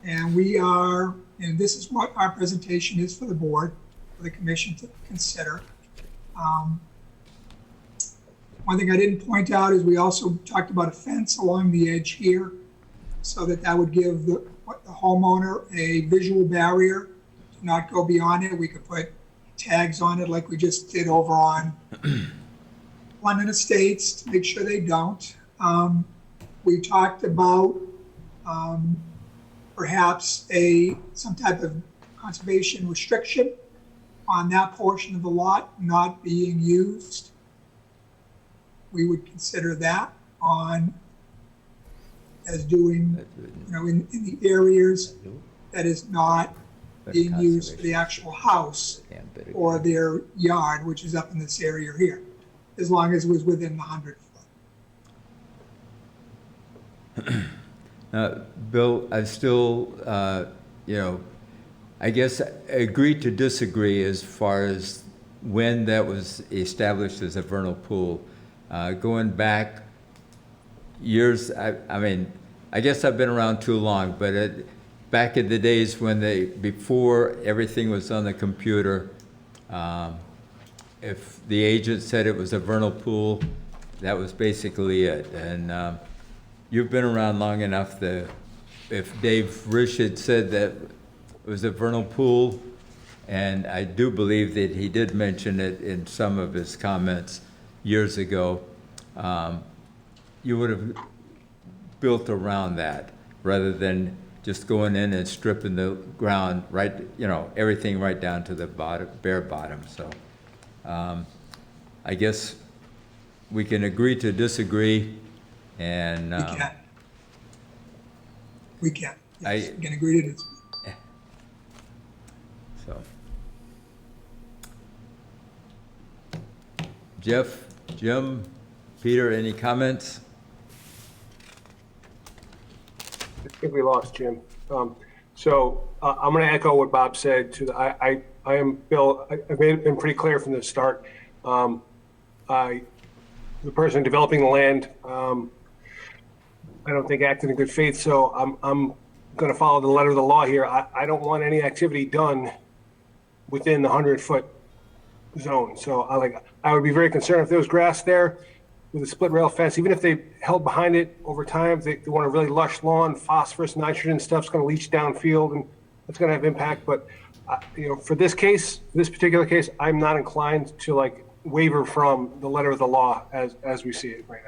And and this is what our presentation is for the board, for the commission to consider. One thing I didn't point out is we also talked about a fence along the edge here, so that would give the homeowner a visual barrier to not go beyond it. We could put tags on it like we just did over on London Estates to make sure they don't. We talked about perhaps some type of conservation restriction on that portion of the lot not being used. We would consider that as doing, in the areas that is not being used for the actual house or their yard, which is up in this area here, as long as it was within the 100 foot. Bill, I still, I guess agree to disagree as far as when that was established as a vernal pool. Going back years, I guess I've been around too long, but back in the days before everything was on the computer, if the agent said it was a vernal pool, that was basically it. And you've been around long enough that if Dave Risch had said that it was a vernal pool, and I do believe that he did mention it in some of his comments years ago, you would have built around that rather than just going in and stripping the ground right, everything right down to the bottom, bare bottom. So I guess we can agree to disagree, and we can. Yes, we can agree to disagree. So, Jeff, Jim, Peter, any comments? I think we lost Jim. I'm going to echo what Bob said. I am Bill. I've been pretty clear from the start. The person developing the land, I don't think acted in good faith. So I'm going to follow the letter of the law here. I don't want any activity done within the 100-foot zone. So I would be very concerned if there was grass there with a split rail fence, even if they held behind it over time. They want a really lush lawn, phosphorus, nitrogen stuff's going to leach downfield, and that's going to have impact. But for this particular case, I'm not inclined to waver from the letter of the law as we see it right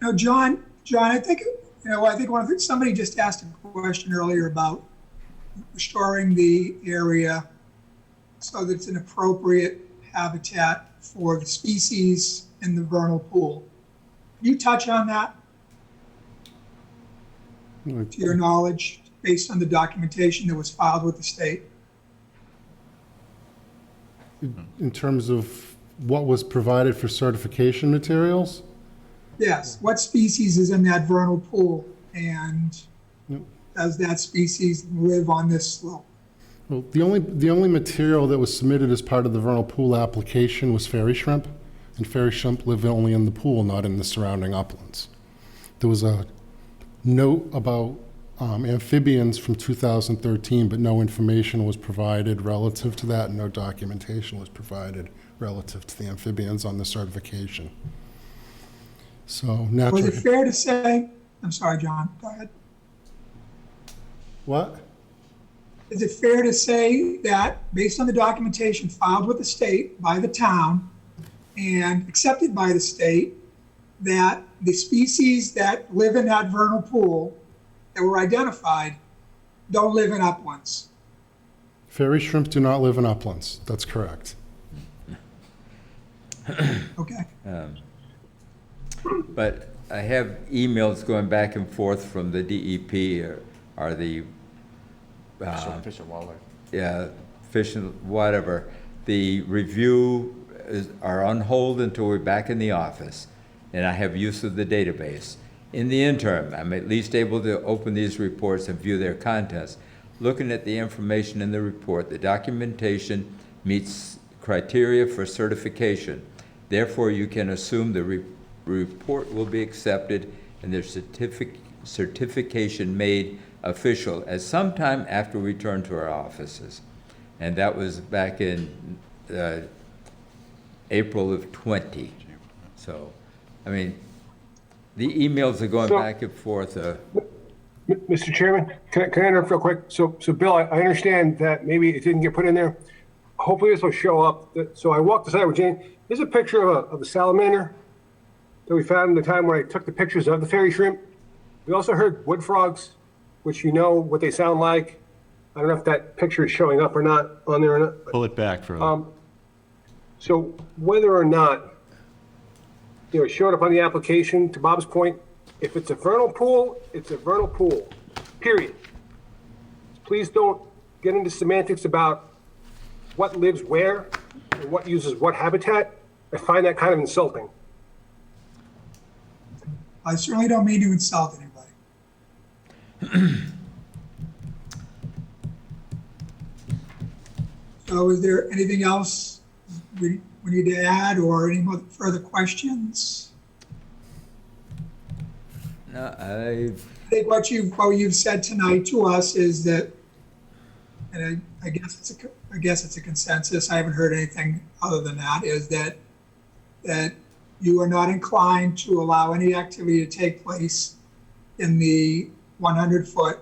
now. John, I think somebody just asked a question earlier about restoring the area so that it's an appropriate habitat for the species in the vernal pool. Can you touch on that? To your knowledge, based on the documentation that was filed with the state? In terms of what was provided for certification materials? Yes. What species is in that vernal pool, and does that species live on this slope? Well, the only material that was submitted as part of the vernal pool application was fairy shrimp, and fairy shrimp live only in the pool, not in the surrounding uplands. There was a note about amphibians from 2013, but no information was provided relative to that, and no documentation was provided relative to the amphibians on the certification. So naturally. Was it fair to say, I'm sorry, John, go ahead. What? Is it fair to say that based on the documentation filed with the state by the town and accepted by the state, that the species that live in that vernal pool that were identified don't live in uplands? Fairy shrimp do not live in uplands. That's correct. Okay. But I have emails going back and forth from the DEP or the Fish and Wildlife. Yeah, fish and whatever. The review are on hold until we're back in the office, and I have use of the database. In the interim, I'm at least able to open these reports and view their contents. Looking at the information in the report, the documentation meets criteria for certification. Therefore, you can assume the report will be accepted and the certification made official at some time after we return to our offices. And that was back in April of 20. So, I mean, the emails are going back and forth. Mr. Chairman, can I interrupt real quick? So Bill, I understand that maybe it didn't get put in there. Hopefully this will show up. So I walked aside with Jane. There's a picture of a salamander that we found in the time when I took the pictures of the fairy shrimp. We also heard wood frogs, which you know what they sound like. I don't know if that picture is showing up or not on there or not. Pull it back further. So whether or not, it showed up on the application, to Bob's point, if it's a vernal pool, it's a vernal pool, period. Please don't get into semantics about what lives where and what uses what habitat. I find that kind of insulting. I certainly don't mean to insult anybody. So is there anything else we need to add or any more further questions? No, I think what you've said tonight to us is that, and I guess it's a consensus. I haven't heard anything other than that. Is that you are not inclined to allow any activity to take place in the 100-foot,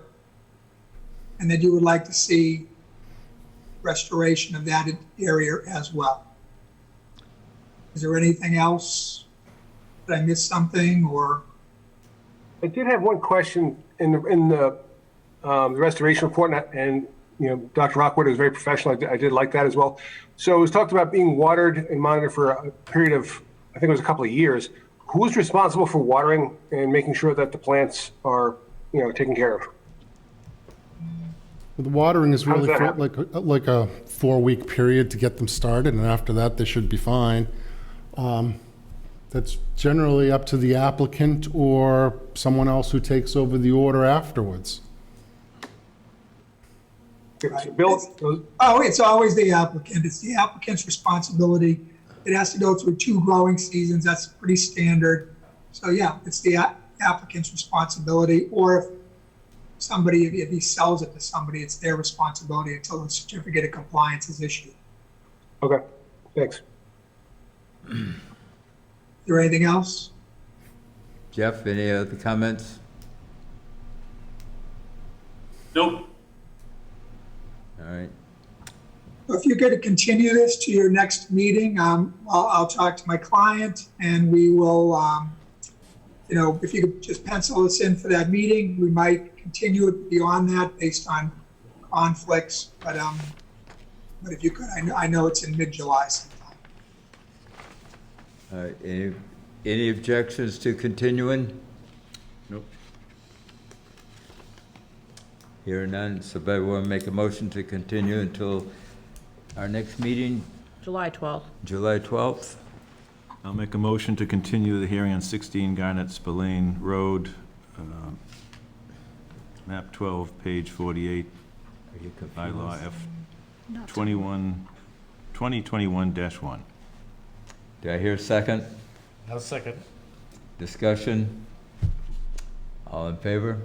and that you would like to see restoration of that area as well. Is there anything else? Did I miss something or? I did have one question in the restoration report, and Dr. Rockwood was very professional. I did like that as well. So it was talked about being watered and monitored for a period of, I think it was a couple of years. Who's responsible for watering and making sure that the plants are, taken care of? The watering is really How for does that like a 4-week period to get them started, and after that, they should be fine. That's generally up to the applicant or someone else who takes over the order afterwards. Bill? It's always the applicant. It's the applicant's responsibility. It has to go through 2 growing seasons. That's pretty standard. So yeah, it's the applicant's responsibility. Or if he sells it to somebody, it's their responsibility until the certificate of compliance is issued. Okay, thanks. Is there anything else? Jeff, any other comments? Nope. All right. If you're going to continue this to your next meeting, I'll talk to my client and we will, if you could just pencil us in for that meeting, we might continue it beyond that based on conflicts. But if you could, I know it's in mid-July sometime. All right. Any objections to continuing? Nope. Here none. So I want to make a motion to continue until our next meeting, July 12th. July 12th. I'll make a motion to continue the hearing on 16 Garnet Spillane Road, map 12, page 48, bylaw F 2021-1. Do I hear a second? I'll second. Discussion? All in favor?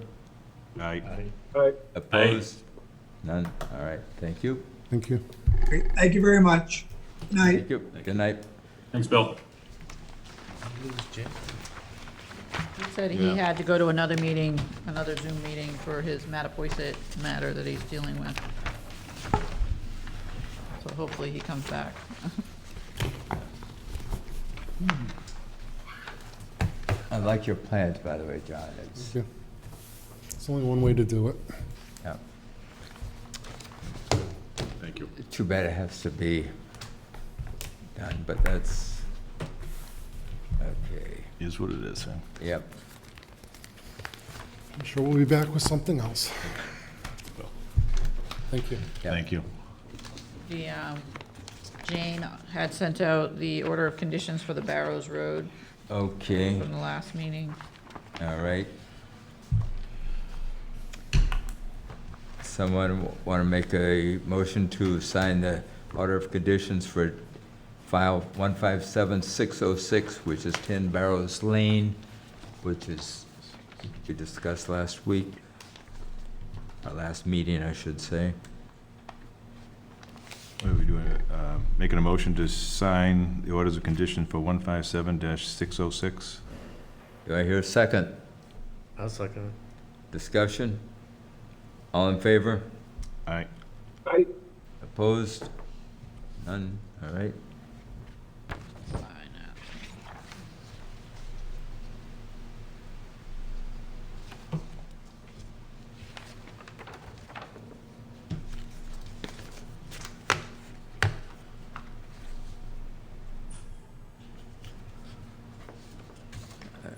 Aye. All right. Opposed? None? All right. Thank you. Thank you. Great. Thank you very much. Good night. Thank you. Good night. Thanks, Bill. He said he had to go to another meeting, another Zoom meeting for his Mattapoisett matter that he's dealing with. So hopefully he comes back. I like your plans, by the way, John. It's, Yeah. It's only one way to do it. yeah. Thank you. Too bad it has to be done, but that's, okay. Is what it is, huh? Yep. I'm sure we'll be back with something else. Thank you. Yep. Thank you. The, Jane had sent out the order of conditions for the Barrows Road Okay. from the last meeting. All right. Someone want to make a motion to sign the order of conditions for file 157606, which is 10 Barrows Lane, which is, we discussed last week, our last meeting, I should say. What are we doing? Making a motion to sign the orders of condition for 157-606? Do I hear a second? I'll second Discussion? All in favor? Aye. Opposed? None? All right.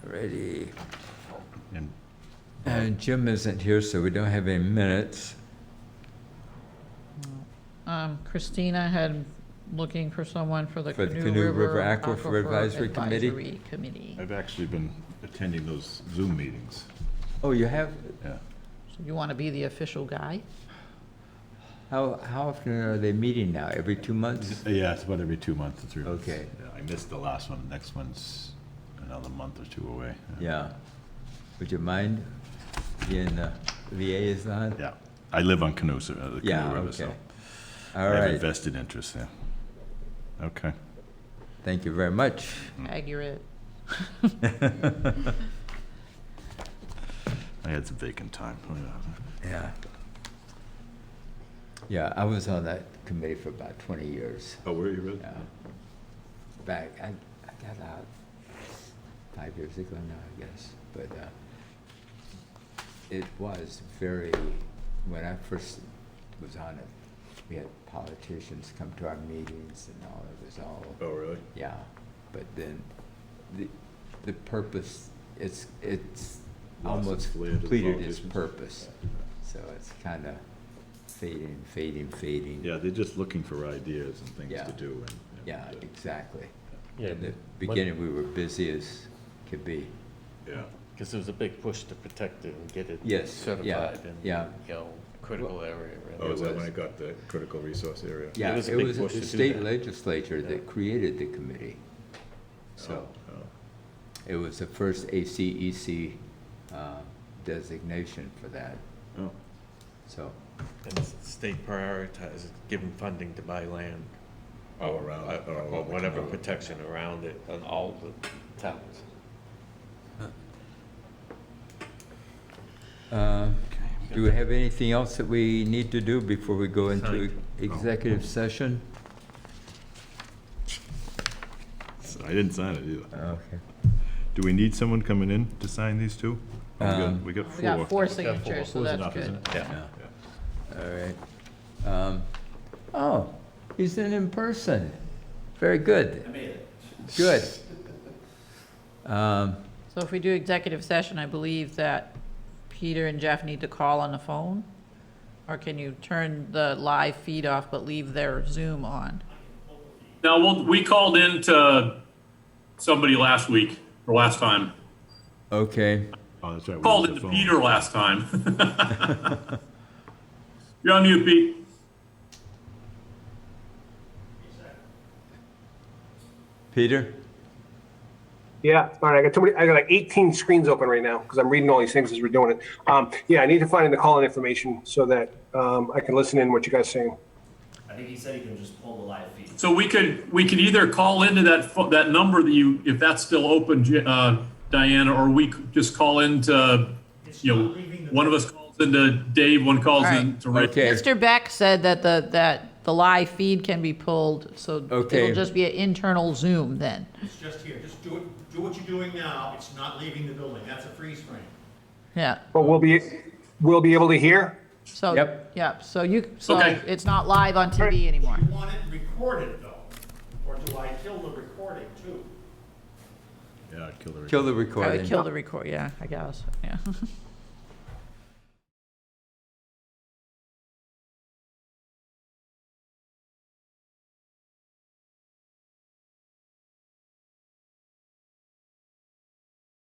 Alrighty. And Jim isn't here, so we don't have any minutes. Christina had looking for someone for the For the Canoe River Aquifer Advisory Committee? Committee. I've actually been attending those Zoom meetings. Oh, you have? Yeah. So you want to be the official guy? How often are they meeting now? Every 2 months? Yeah, it's about every 2 months or 3 months. Okay. Yeah, I missed the last one. Next one's another month or two away. Yeah. Would you mind being the liaison? Yeah. I live on Canoe, the Canoe Yeah, River, okay. so All I have a right. vested interest there. Okay. Thank you very much. Accurate. I had some vacant time. Yeah. Yeah, I was on that committee for about 20 years. Oh, were you really? Yeah. Back, I got out 5 years ago now, I guess. But it was very, when I first was on it, we had politicians come to our meetings and all, it was all. Oh, really? Yeah, but then the purpose, it's Lost almost its flair to the completed its politicians. purpose. So it's kind of fading. Yeah, they're just looking for ideas and things Yeah. to do. And Yeah, exactly. Yeah, In the beginning, we were busy as could be. Yeah. Because there was a big push to protect it and get it Yes, certified yeah, and, yeah. you know, critical area. Oh, is that was. when I got the critical resource area? Yeah, was a it big was push the to do state that. legislature that created the committee. So it was the first ACEC designation for that. Oh. So, And the state prioritizes giving funding to buy land. Oh, around it. Or whatever protection around it on all the towns. do we have anything else that we need to do before we go into executive session? I didn't sign it either. Okay. Do we need someone coming in to sign these two? Oh, we got We got four. four signatures, so Four's that's enough, isn't good. it? Yeah. All right. Oh, he's in person. Very good. I made it. Good. So if we do executive session, I believe that Peter and Jeff need to call on the phone? Or can you turn the live feed off but leave their Zoom on? Now, we called in to somebody last week, or last time. Okay. Oh, that's right. we Called used into the phone. Peter last time. You're on mute, Pete. Peter? Yeah, all right, I got too many, I got like 18 screens open right now because I'm reading all these things as we're doing it. Yeah, I need to find the call-in information so that I can listen in what you guys are saying. I think he said he can just pull the live feed. So we could either call into that number that you, if that's still open, Diana, or we could just call into, one of us calls into Dave, one calls All right. in to Rick. Okay. Mr. Beck said that the live feed can be pulled, so Okay. it'll just be an internal Zoom then. It's just here. Just do what you're doing now. It's not leaving the building. That's a freeze frame. Yeah, But we'll be able to hear? so, Yep. yeah, so Okay. it's not live on TV anymore. Do you want it recorded though? Or do I kill the recording too? Yeah, I'd kill the Kill the I would recording. kill the record, yeah, I guess, yeah.